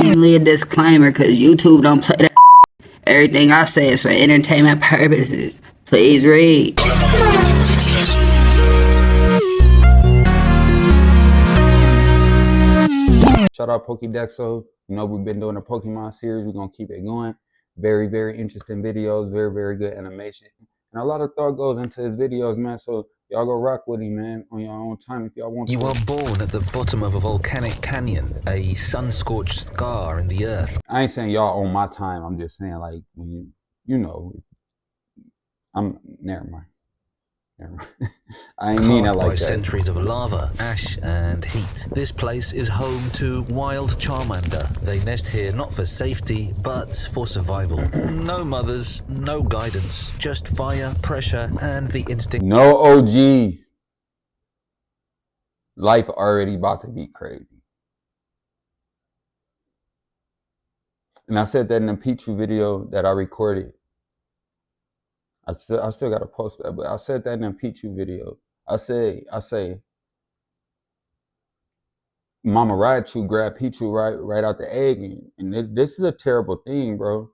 Only a disclaimer, cause YouTube don't play that. Everything I say is for entertainment purposes. Please read. Shout out Pokédexo. You know, we've been doing a Pokemon series. We're going to keep it going. Very, very interesting videos. Very, very good animation. And a lot of thought goes into his videos, man. So y'all go rock with him, man, on your own time if y'all want to. You are born at the bottom of a volcanic canyon, a sun-scorched scar in the earth. I ain't saying y'all on my time. I'm just saying, like, when you know, never mind. I ain't mean it like by that. Centuries of lava, ash, and heat. This place is home to wild Charmander. They nest here not for safety, but for survival. No mothers, no guidance, just fire, pressure, and the instinct. No OGs. Life already about to be crazy. And I said that in the Pichu video that I recorded. I still gotta post that, but I said that in a Pichu video. I say, Mama Raichu grabbed Pichu right out the egg, and this is a terrible thing, bro.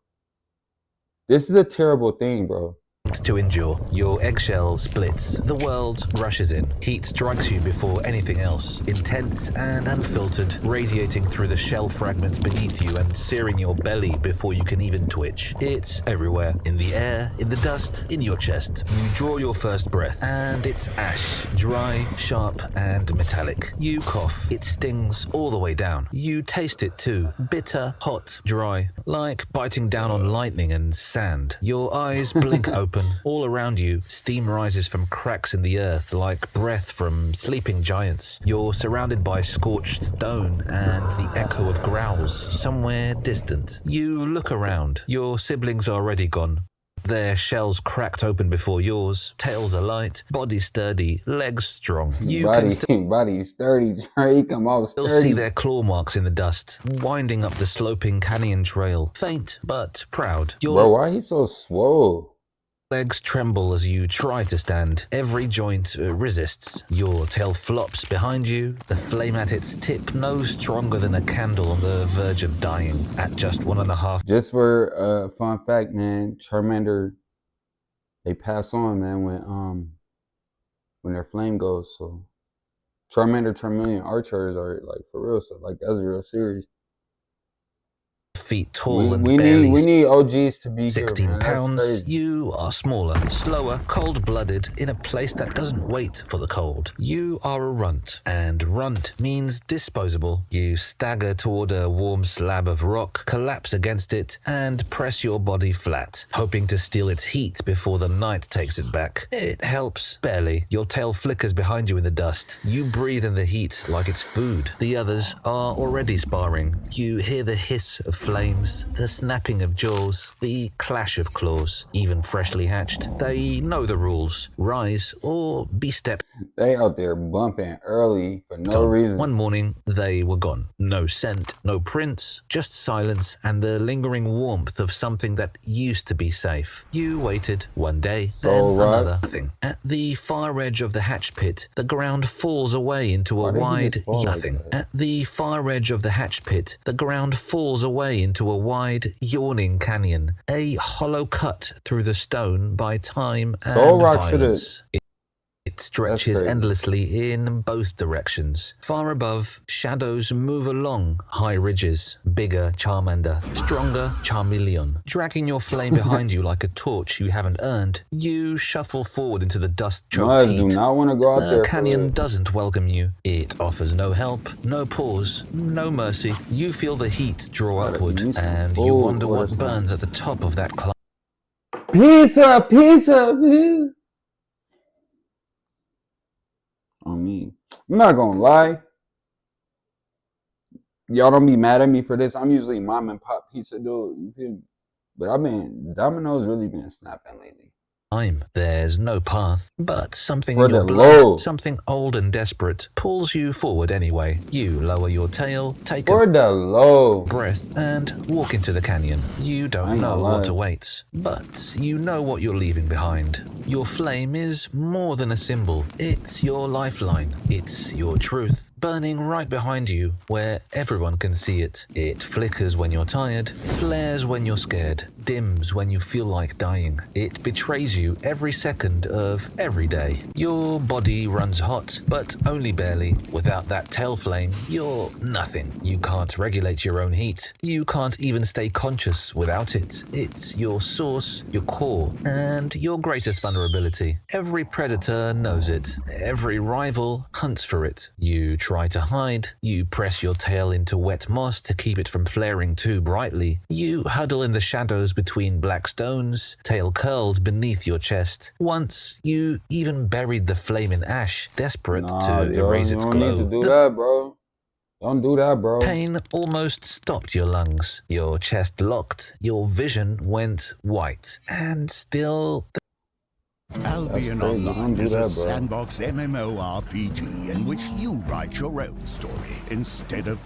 This is a terrible thing, bro. To endure. Your eggshell splits. The world rushes in. Heat strikes you before anything else. Intense and unfiltered, radiating through the shell fragments beneath you and searing your belly before you can even twitch. It's everywhere. In the air, in the dust, in your chest. You draw your first breath, and it's ash. Dry, sharp, and metallic. You cough. It stings all the way down. You taste it too. Bitter, hot, dry. Like biting down on lightning and sand. Your eyes blink open. All around you, steam rises from cracks in the earth like breath from sleeping giants. You're surrounded by scorched stone and the echo of growls somewhere distant. You look around. Your siblings are already gone. Their shells cracked open before yours, tails alight, body sturdy, legs strong. You can body sturdy, Trey, come on, still see their claw marks in the dust, winding up the sloping canyon trail. Faint, but proud. Bro, why he so swole? Legs tremble as you try to stand. Every joint resists. Your tail flops behind you. The flame at its tip no stronger than a candle on the verge of dying at just 1.5. Just for a fun fact, man, Charmander, they pass on, man, when their flame goes. So Charmander, Charmeleon archers are like for real. So like that's a real series. Feet tall and we need OGs to be 16 here, man. pounds. You are smaller, slower, cold-blooded in a place that doesn't wait for the cold. You are a runt, and runt means disposable. You stagger toward a warm slab of rock, collapse against it, and press your body flat, hoping to steal its heat before the night takes it back. It helps, barely. Your tail flickers behind you in the dust. You breathe in the heat like it's food. The others are already sparring. You hear the hiss of flames, the snapping of jaws, the clash of claws. Even freshly hatched, they know the rules. Rise or be stepped. They out there bumping early for no reason. One morning, they were gone. No scent, no prints, just silence and the lingering warmth of something that used to be safe. You waited one day, then another. Nothing. At the far edge of the hatch pit, the ground falls away into a wide nothing. At the far edge of the hatch pit, the ground falls away into a wide, yawning canyon, a hollow cut through the stone by time and violence. It stretches endlessly in both directions. Far above, shadows move along high ridges. Bigger Charmander, stronger Charmeleon. Dragging your flame behind you like a torch you haven't earned, you shuffle forward into the dust-choked heat. Do not want to go out there. The canyon doesn't welcome you. It offers no help, no pause, no mercy. You feel the heat draw upward, and you wonder what burns at the top of that climb. Pizza. On me. I'm not gonna lie. Y'all don't be mad at me for this. I'm usually mom and pop pizza dude. You feel me? But Domino's really been snapping lately. There's no path, but something in your blood, something old and desperate, pulls you forward anyway. You lower your tail, take a breath, and walk into the canyon. You don't know what awaits, but you know what you're leaving behind. Your flame is more than a symbol. It's your lifeline. It's your truth. burning right behind you where everyone can see it. It flickers when you're tired, flares when you're scared, dims when you feel like dying. It betrays you every second of every day. Your body runs hot, but only barely. Without that tail flame, you're nothing. You can't regulate your own heat. You can't even stay conscious without it. It's your source, your core, and your greatest vulnerability. Every predator knows it. Every rival hunts for it. You try to hide. You press your tail into wet moss to keep it from flaring too brightly. You huddle in the shadows between black stones, tail curled beneath your chest. Once, you even buried the flame in ash, desperate to erase its glow. You don't need to do that, bro. Don't do that, bro. Pain almost stopped your lungs. Your chest locked. Your vision went white. And still... Albion Online is a sandbox MMORPG in which you write your own story instead of...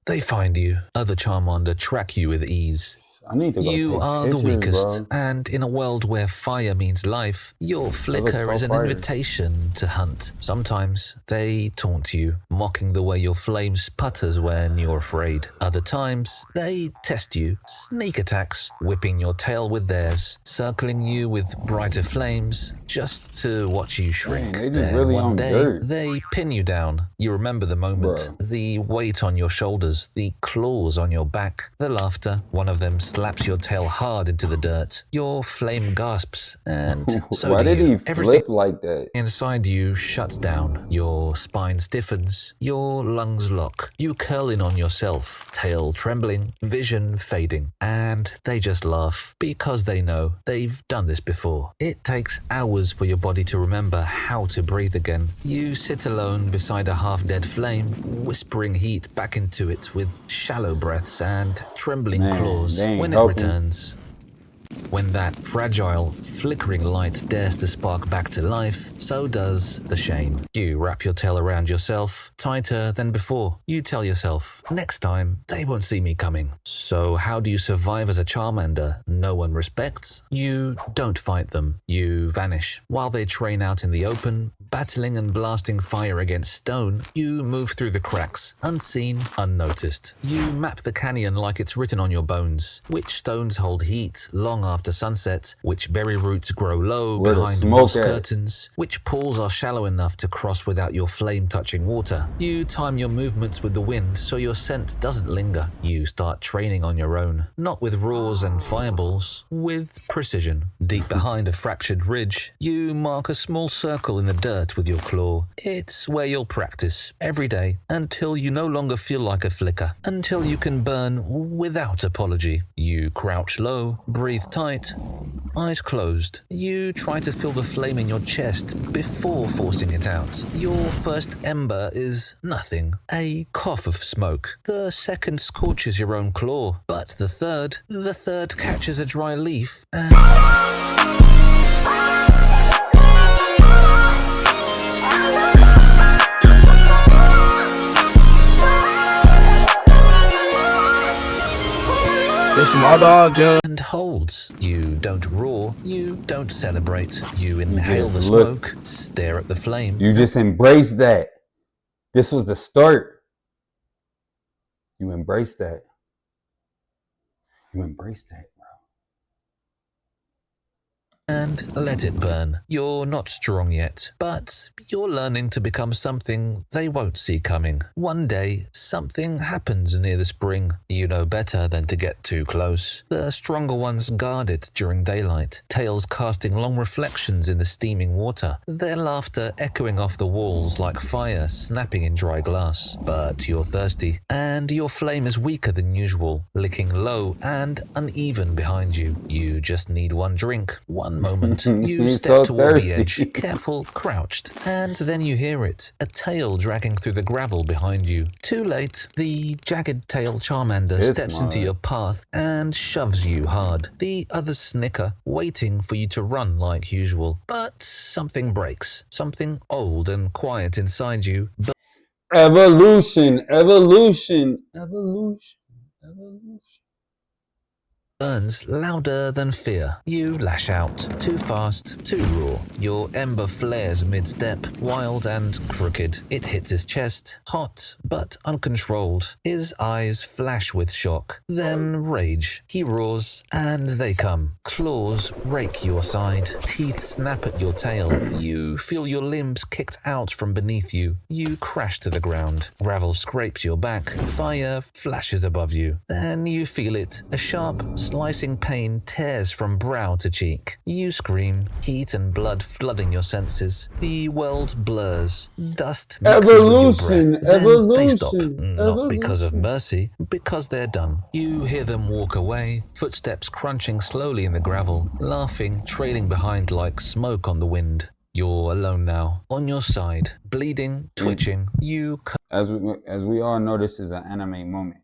They find you. Other Charmander track you with ease. I need to go You take are the pictures, weakest, bro. and in a world where fire means life, your flicker is an fire. invitation to hunt. Sometimes they taunt you, mocking the way your flame sputters when you're afraid. Other times, they test you, sneak attacks, whipping your tail with theirs, circling you with brighter flames, just to watch you shrink. Dang, they just Then really one on day, dirt. they pin you down. You remember the moment, the weight on your shoulders, the claws on your back, the laughter. One of them slaps your tail hard into the dirt. Your flame gasps, and so Why do did you. he Everything flip like that? inside you shuts down. Your spine stiffens. Your lungs lock. You curl in on yourself, tail trembling, vision fading. And they just laugh, because they know they've done this before. It takes hours for your body to remember how to breathe again. You sit alone beside a half-dead flame, whispering heat back into it with shallow breaths and trembling claws. When it returns, when that fragile, flickering light dares to spark back to life, so does the shame. You wrap your tail around yourself, tighter than before. You tell yourself, next time, they won't see me coming. So how do you survive as a Charmander no one respects? You don't fight them. You vanish. While they train out in the open, battling and blasting fire against stone, you move through the cracks, unseen, unnoticed. You map the canyon like it's written on your bones. Which stones hold heat long after sunset, which berry roots grow low behind moss curtains, which pools are shallow enough to cross without your flame touching water. You time your movements with the wind so your scent doesn't linger. You start training on your own, not with roars and fireballs, with precision. Deep behind a fractured ridge, you mark a small circle in the dirt with your claw. It's where you'll practice every day until you no longer feel like a flicker, until you can burn without apology. You crouch low, breathe tight, eyes closed. You try to feel the flame in your chest before forcing it out. Your first ember is nothing, a cough of smoke. The second scorches your own claw, but the third catches a dry leaf and... This my dog, John. And holds. You don't roar. You don't celebrate. You inhale the smoke, stare at the flame. You just embrace that. This was the start. You embrace that. You embrace that, bro. And let it burn. You're not strong yet, but you're learning to become something they won't see coming. One day, something happens near the spring. You know better than to get too close. The stronger ones guard it during daylight, tails casting long reflections in the steaming water, their laughter echoing off the walls like fire snapping in dry glass. But you're thirsty, and your flame is weaker than usual, licking low and uneven behind you. You just need one drink, one moment. You step toward the edge, careful, crouched, and then you hear it, a tail dragging through the gravel behind you. Too late, the jagged tail Charmander steps into your path and shoves you hard. The others snicker, waiting for you to run like usual. But something breaks, something old and quiet inside you. Evolution, evolution, evolution, evolution. burns louder than fear. You lash out, too fast, too raw. Your ember flares mid-step, wild and crooked. It hits his chest, hot but uncontrolled. His eyes flash with shock, then rage. He roars, and they come. Claws rake your side, teeth snap at your tail. You feel your limbs kicked out from beneath you. You crash to the ground. Gravel scrapes your back. Fire flashes above you. Then you feel it. A sharp, slicing pain tears from brow to cheek. You scream, heat and blood flooding your senses. The world blurs. Dust mixes with your breath. Then they stop. Not because of mercy, because they're done. You hear them walk away, footsteps crunching slowly in the gravel, laughing, trailing behind like smoke on the wind. You're alone now, on your side, bleeding, twitching. You As we all know, this is an anime moment.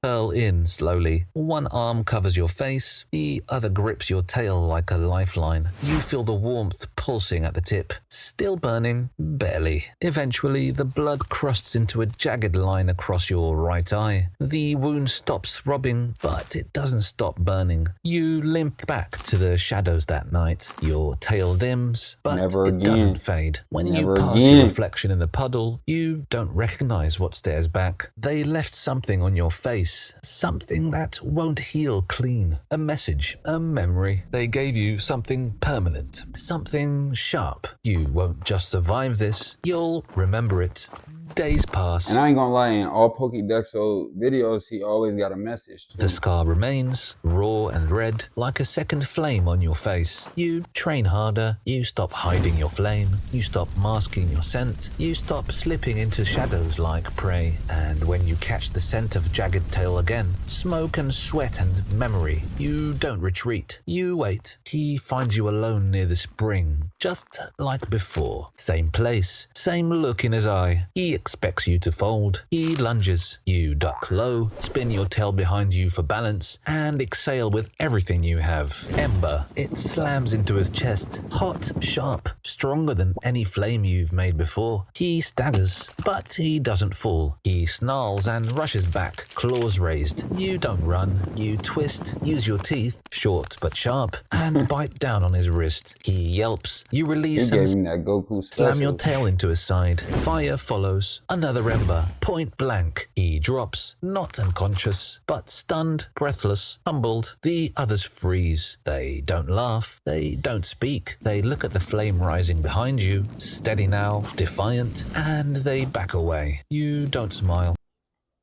curl in slowly. One arm covers your face, the other grips your tail like a lifeline. You feel the warmth pulsing at the tip. Still burning, barely. Eventually, the blood crusts into a jagged line across your right eye. The wound stops throbbing, but it doesn't stop burning. You limp back to the shadows that night. Your tail dims, but it doesn't fade. When you pass your reflection in the puddle, you don't recognize what stares back. They left something on your face. Something that won't heal clean. A message, a memory. They gave you something permanent, something sharp. You won't just survive this, you'll remember it. Days pass. And I ain't gonna lie, in all Pokédexo videos, he always got a message too. The scar remains, raw and red, like a second flame on your face. You train harder, you stop hiding your flame, you stop masking your scent, you stop slipping into shadows like prey. And when you catch the scent of Jagged Tail again, smoke and sweat and memory, you don't retreat. You wait. He finds you alone near the spring, just like before. Same place, same look in his eye. He expects you to fold. He lunges. You duck low, spin your tail behind you for balance, and exhale with everything you have. Ember. It slams into his chest. Hot, sharp, stronger than any flame you've made before. He staggers, but he doesn't fall. He snarls and rushes back, claws raised. You don't run. You twist, use your teeth, short but sharp, and bite down on his wrist. He yelps. You release He and gave him that Goku special. slam your tail into his side. Fire follows. Another ember, point blank. He drops, not unconscious, but stunned, breathless, humbled. The others freeze. They don't laugh. They don't speak. They look at the flame rising behind you, steady now, defiant, and they back away. You don't smile.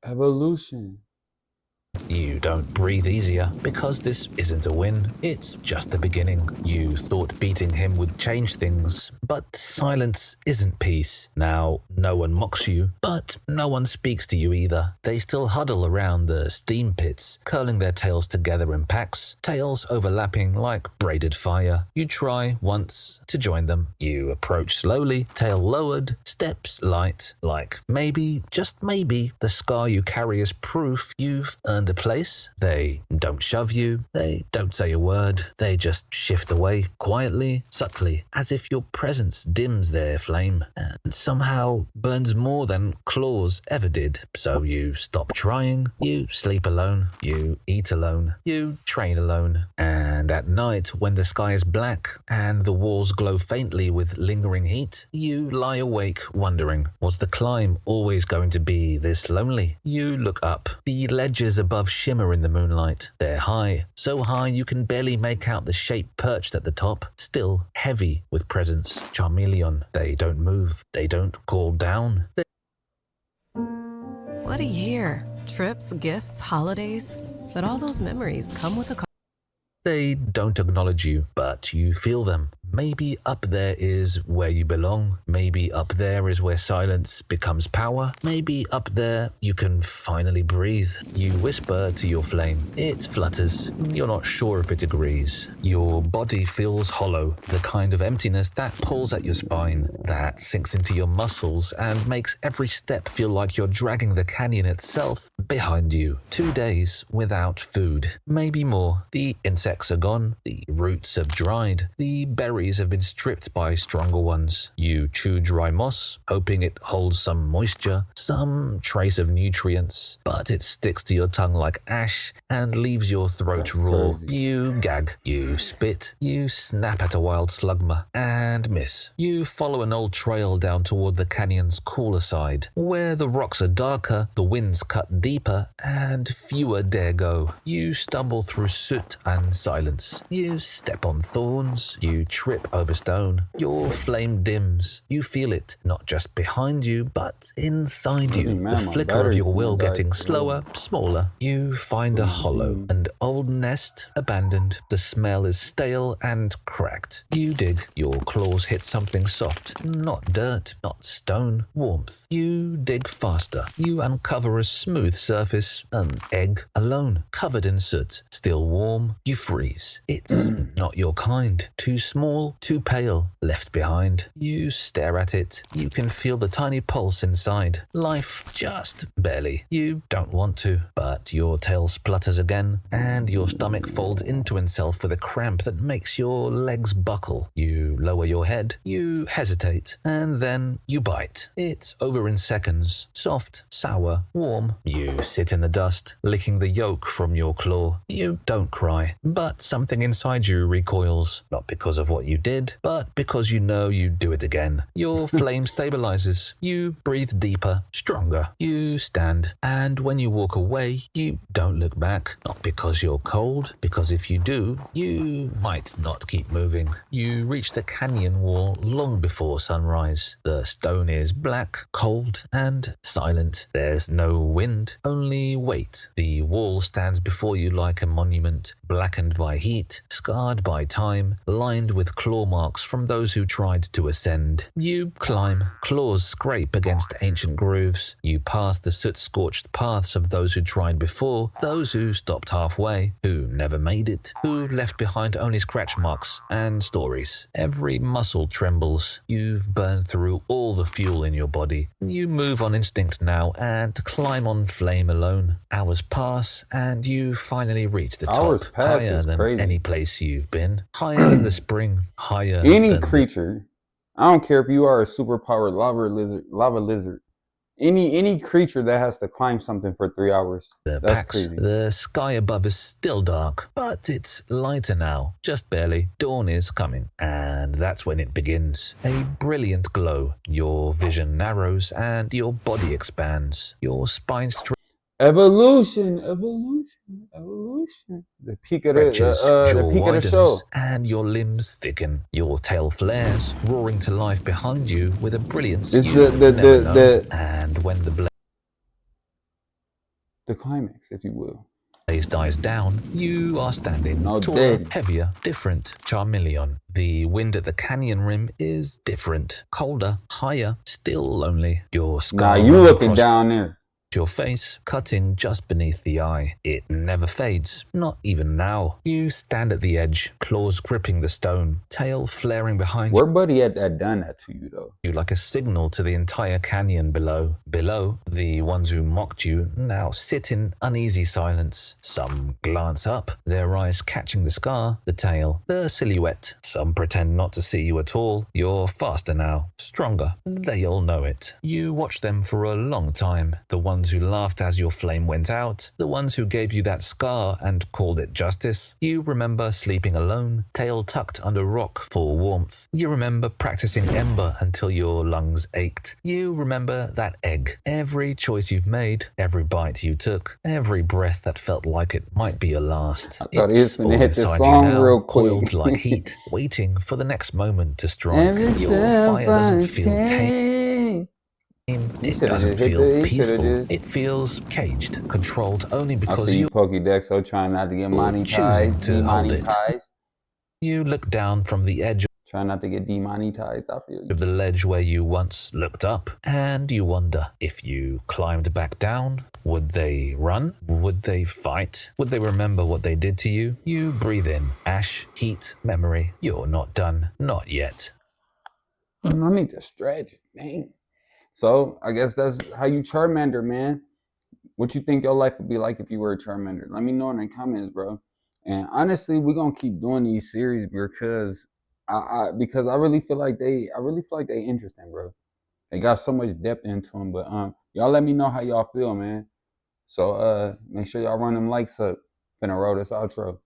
Evolution. You don't breathe easier, because this isn't a win. It's just the beginning. You thought beating him would change things, but silence isn't peace. Now, no one mocks you, but no one speaks to you either. They still huddle around the steam pits, curling their tails together in packs, tails overlapping like braided fire. You try once to join them. You approach slowly, tail lowered, steps light, like maybe, just maybe, the scar you carry is proof you've earned a place. They don't shove you. They don't say a word. They just shift away, quietly, subtly, as if your presence dims their flame and somehow burns more than claws ever did. So you stop trying. You sleep alone. You eat alone. You train alone. And at night, when the sky is black and the walls glow faintly with lingering heat, you lie awake wondering, was the climb always going to be this lonely? You look up. The ledges above shimmer in the moonlight. They're high, so high you can barely make out the shape perched at the top, still heavy with presence. Charmeleon. They don't move. They don't call down. What a year. Trips, gifts, holidays. But all those memories come with a cost. They don't acknowledge you, but you feel them. Maybe up there is where you belong. Maybe up there is where silence becomes power. Maybe up there you can finally breathe. You whisper to your flame. It flutters. You're not sure if it agrees. Your body feels hollow, the kind of emptiness that pulls at your spine, that sinks into your muscles and makes every step feel like you're dragging the canyon itself behind you. 2 days without food. Maybe more. The insects are gone. The roots have dried. The berries berries have been stripped by stronger ones. You chew dry moss, hoping it holds some moisture, some trace of nutrients, but it sticks to your tongue like ash and leaves your throat raw. Crazy. You gag, you spit, you snap at a wild slugma and miss. You follow an old trail down toward the canyon's cooler side, where the rocks are darker, the winds cut deeper, and fewer dare go. You stumble through soot and silence. You step on thorns, you trip over stone. Your flame dims. You feel it, not just behind you, but inside you. Man, The flicker of your will getting slower, smaller. You find a hollow, an old nest, abandoned. The smell is stale and cracked. You dig. Your claws hit something soft. Not dirt, not stone, warmth. You dig faster. You uncover a smooth surface, an egg, alone, covered in soot. Still warm, you freeze. It's not your kind. Too small, too pale, left behind. You stare at it. You can feel the tiny pulse inside. Life just barely. You don't want to, but your tail splutters again, and your stomach folds into itself with a cramp that makes your legs buckle. You lower your head. You hesitate, and then you bite. It's over in seconds. Soft, sour, warm. You sit in the dust, licking the yolk from your claw. You don't cry, but something inside you recoils, not because of what you did, but because you know you'd do it again. Your flame stabilizes. You breathe deeper, stronger. You stand, and when you walk away, you don't look back. Not because you're cold, because if you do, you might not keep moving. You reach the canyon wall long before sunrise. The stone is black, cold, and silent. There's no wind, only weight. The wall stands before you like a monument, blackened by heat, scarred by time, lined with claw marks from those who tried to ascend. You climb, claws scrape against ancient grooves. You pass the soot-scorched paths of those who tried before, those who stopped halfway, who never made it, who left behind only scratch marks and stories. Every muscle trembles. You've burned through all the fuel in your body. You move on instinct now and climb on flame alone. Hours pass and you finally reach the top, higher than any place you've been, higher than the spring, higher Any than creature, I don't care if you are a superpowered lava lizard, any creature that has to climb something for 3 hours, the that's packs. crazy. The sky above is still dark, but it's lighter now, just barely. Dawn is coming, and that's when it begins. A brilliant glow. Your vision narrows and your body expands. Your spine Evolution. The peak of the stretches, the jaw peak of the widens, show. and your limbs thicken. Your tail flares, roaring to life behind you with a brilliance It's you've never known. And when the the climax, if you will. blaze dies down, you are standing No taller, dead. heavier, different. Charmeleon. The wind at the canyon rim is different, colder, higher, still lonely. Your Nah, scar you runs looking across down there. your face, cutting just beneath the eye. It never fades, not even now. You stand at the edge, claws gripping the stone, tail flaring behind Where buddy had that done that to you though? you like a signal to the entire canyon below. Below, the ones who mocked you now sit in uneasy silence. Some glance up, their eyes catching the scar, the tail, the silhouette. Some pretend not to see you at all. You're faster now, stronger. They all know it. You watch them for a long time. The ones who laughed as your flame went out, the ones who gave you that scar and called it justice. You remember sleeping alone, tail tucked under rock for warmth. You remember practicing ember until your lungs ached. You remember that egg. Every choice you've made, every bite you took, every breath that felt like it might be your last. I thought he was all gonna hit this inside you song now, real quick. coiled like heat, waiting for the next moment to strike. Your fire doesn't feel tame. It doesn't feel peaceful. It feels caged, controlled only I because see you you're Pokédex trying not to get choosing monetized, to hold it. demonetized. You look down from the edge Trying not to get demonetized, I feel you. of the ledge where you once looked up, and you wonder if you climbed back down. Would they run? Would they fight? Would they remember what they did to you? You breathe in ash, heat, memory. You're not done. Not yet. I need to stretch, dang. So I guess that's how you Charmander, man. What you think your life would be like if you were a Charmander? Let me know in the comments, bro. And honestly, we're gonna keep doing these series because because I really feel like they interesting, bro. They got so much depth into them. But y'all let me know how y'all feel, man. So make sure y'all run them likes up. Finna roll this outro.